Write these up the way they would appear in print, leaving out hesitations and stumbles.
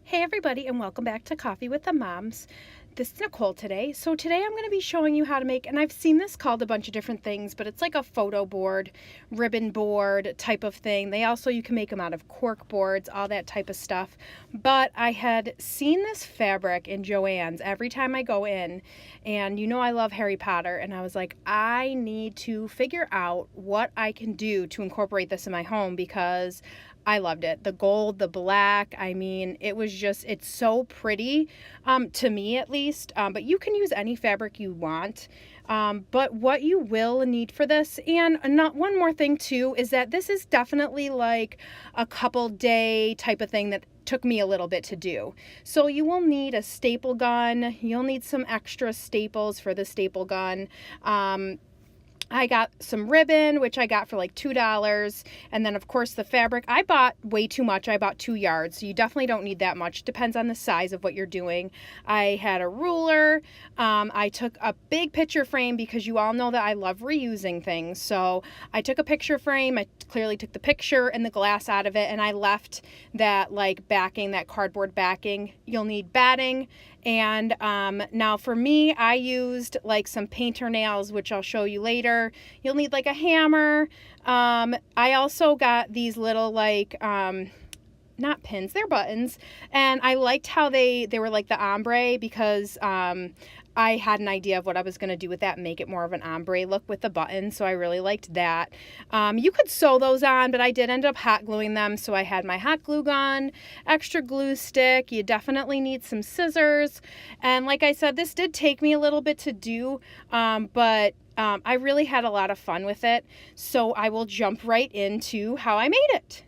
Hey everybody, and welcome back to Coffee with the Moms. This is Nicole today. So today I'm going to be showing you how to make, and I've seen this called a bunch of different things, but it's like a photo board, ribbon board type of thing. You can make them out of cork boards, all that type of stuff. But I had seen this fabric in Joann's every time I go in, and you know I love Harry Potter, and I was like, I need to figure out what I can do to incorporate this in my home because I loved it. The gold, the black, it's so pretty, to me at least, but you can use any fabric you want. But what you will need for this, and not one more thing too, is that this is definitely like a couple day type of thing that took me a little bit to do. So you will need a staple gun. You'll need some extra staples for the staple gun. I got some ribbon, which I got for like $2. And then, of course, the fabric. I bought way too much. I bought 2 yards. So you definitely don't need that much. Depends on the size of what you're doing. I had a ruler. I took a big picture frame because you all know that I love reusing things. So I took a picture frame. I clearly took the picture and the glass out of it. And I left that like backing, that cardboard backing. You'll need batting. And now for me, I used like some painter nails, which I'll show you later. You'll need like a hammer. I also got these little like, not pins, they're buttons. And I liked how they were like the ombre because I had an idea of what I was going to do with that, make it more of an ombre look with the buttons. So I really liked that. You could sew those on, but I did end up hot gluing them. So I had my hot glue gun, extra glue stick. You definitely need some scissors. And like I said, this did take me a little bit to do, but I really had a lot of fun with it. So I will jump right into how I made it.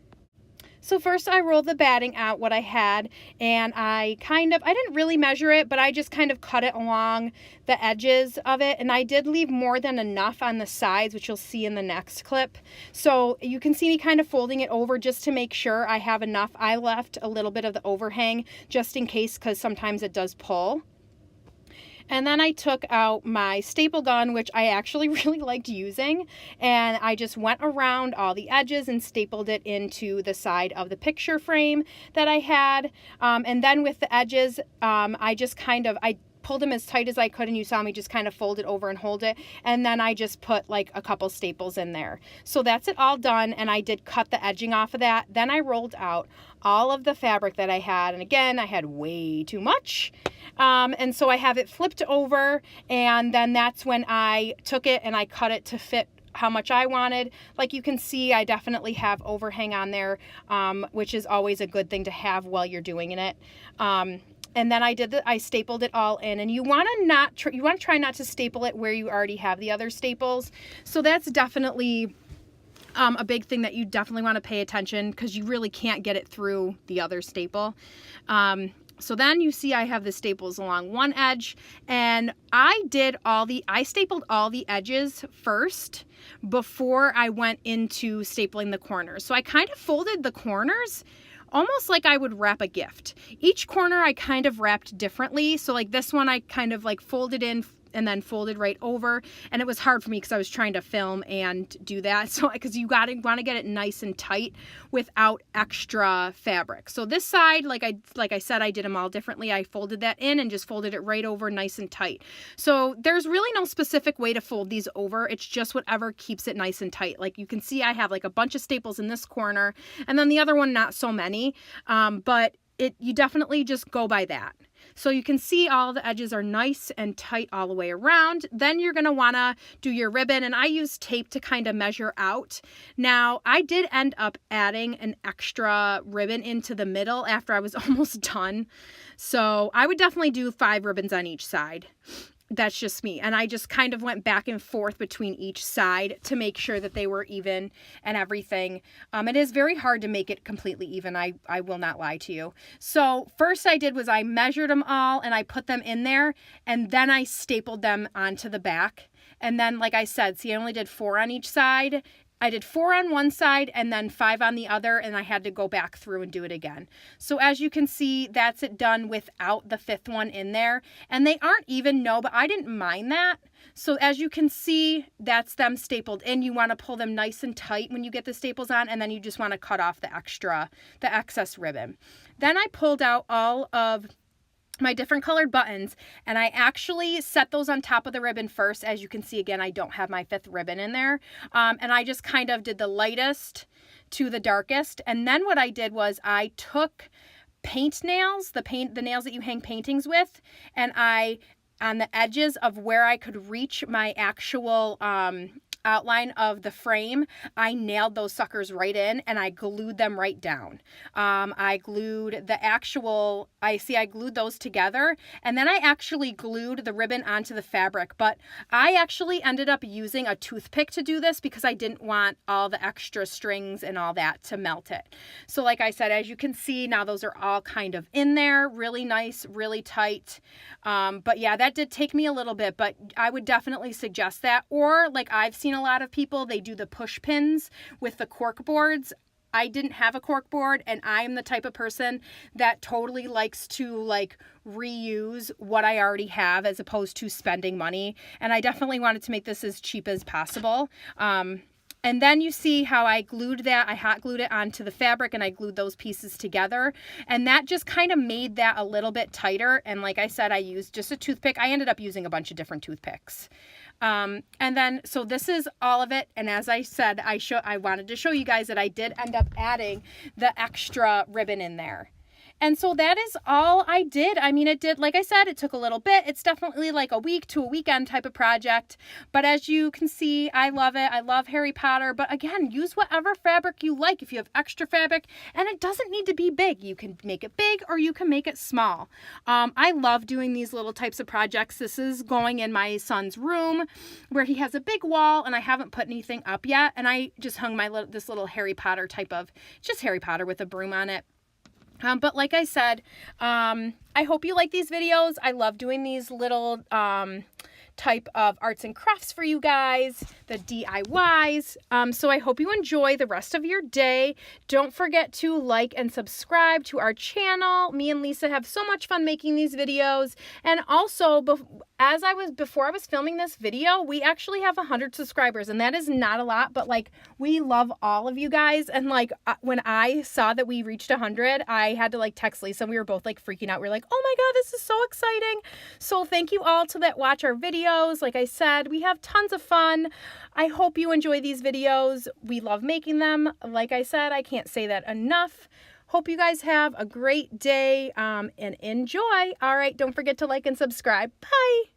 So first I rolled the batting out what I had, and I didn't really measure it, but I just kind of cut it along the edges of it, and I did leave more than enough on the sides, which you'll see in the next clip. So you can see me kind of folding it over just to make sure I have enough. I left a little bit of the overhang just in case, because sometimes it does pull. And then I took out my staple gun, which I actually really liked using, and I just went around all the edges and stapled it into the side of the picture frame that I had. And then with the edges, I pulled them as tight as I could, and you saw me just kind of fold it over and hold it, and then I just put like a couple staples in there. So that's it all done, and I did cut the edging off of that. Then I rolled out all of the fabric that I had, and again I had way too much, and so I have it flipped over, and then that's when I took it and I cut it to fit how much I wanted. Like you can see, I definitely have overhang on there, which is always a good thing to have while you're doing it. And then I stapled it all in, and you want to try not to staple it where you already have the other staples. So that's definitely a big thing that you definitely want to pay attention, because you really can't get it through the other staple. So then you see I have the staples along one edge, and I stapled all the edges first before I went into stapling the corners. So I kind of folded the corners almost like I would wrap a gift. Each corner I kind of wrapped differently. So like this one I kind of like folded in and then folded right over, and it was hard for me because I was trying to film and do that. So because you want to get it nice and tight without extra fabric. So this side, like I said, I did them all differently. I folded that in and just folded it right over nice and tight. So there's really no specific way to fold these over. It's just whatever keeps it nice and tight. Like you can see I have like a bunch of staples in this corner, and then the other one not so many, but you definitely just go by that. So you can see all the edges are nice and tight all the way around. Then you're going to want to do your ribbon, and I use tape to kind of measure out. Now, I did end up adding an extra ribbon into the middle after I was almost done. So I would definitely do 5 ribbons on each side. That's just me. And I just kind of went back and forth between each side to make sure that they were even and everything. It is very hard to make it completely even. I will not lie to you. So first I did was I measured them all and I put them in there, and then I stapled them onto the back. And then, like I said, see, I only did 4 on each side. I did 4 on one side and then 5 on the other, and I had to go back through and do it again. So as you can see, that's it done without the 5th one in there. And they aren't even, no, but I didn't mind that. So as you can see, that's them stapled in. You want to pull them nice and tight when you get the staples on, and then you just want to cut off the excess ribbon. Then I pulled out all of my different colored buttons, and I actually set those on top of the ribbon first. As you can see, again, I don't have my 5th ribbon in there. And I just kind of did the lightest to the darkest. And then what I did was I took paint nails, the nails that you hang paintings with, and on the edges of where I could reach my actual outline of the frame, I nailed those suckers right in, and I glued them right down. I glued I glued those together, and then I actually glued the ribbon onto the fabric, but I actually ended up using a toothpick to do this because I didn't want all the extra strings and all that to melt it. So like I said, as you can see, now those are all kind of in there, really nice, really tight. But yeah, that did take me a little bit, but I would definitely suggest that. Or like I've seen a lot of people, they do the push pins with the cork boards. I didn't have a cork board, and I'm the type of person that totally likes to like reuse what I already have as opposed to spending money. And I definitely wanted to make this as cheap as possible. And then you see how I glued that. I hot glued it onto the fabric, and I glued those pieces together. And that just kind of made that a little bit tighter. And like I said, I used just a toothpick. I ended up using a bunch of different toothpicks. And then, so this is all of it. And as I said, I wanted to show you guys that I did end up adding the extra ribbon in there. And so that is all I did. I mean, it did, like I said, it took a little bit. It's definitely like a week to a weekend type of project. But as you can see, I love it. I love Harry Potter. But again, use whatever fabric you like. If you have extra fabric, and it doesn't need to be big. You can make it big or you can make it small. I love doing these little types of projects. This is going in my son's room where he has a big wall, and I haven't put anything up yet. And I just hung this little Harry Potter type of, just Harry Potter with a broom on it. But like I said, I hope you like these videos. I love doing these little type of arts and crafts for you guys, the DIYs. So I hope you enjoy the rest of your day. Don't forget to like and subscribe to our channel. Me and Lisa have so much fun making these videos. And also, before I was filming this video, we actually have 100 subscribers, and that is not a lot, but like we love all of you guys. And like when I saw that we reached 100, I had to like text Lisa, and we were both like freaking out. We were like, oh my God, this is so exciting. So thank you all that watch our videos. Like I said, we have tons of fun. I hope you enjoy these videos. We love making them. Like I said, I can't say that enough. Hope you guys have a great day and enjoy. All right, don't forget to like and subscribe. Bye.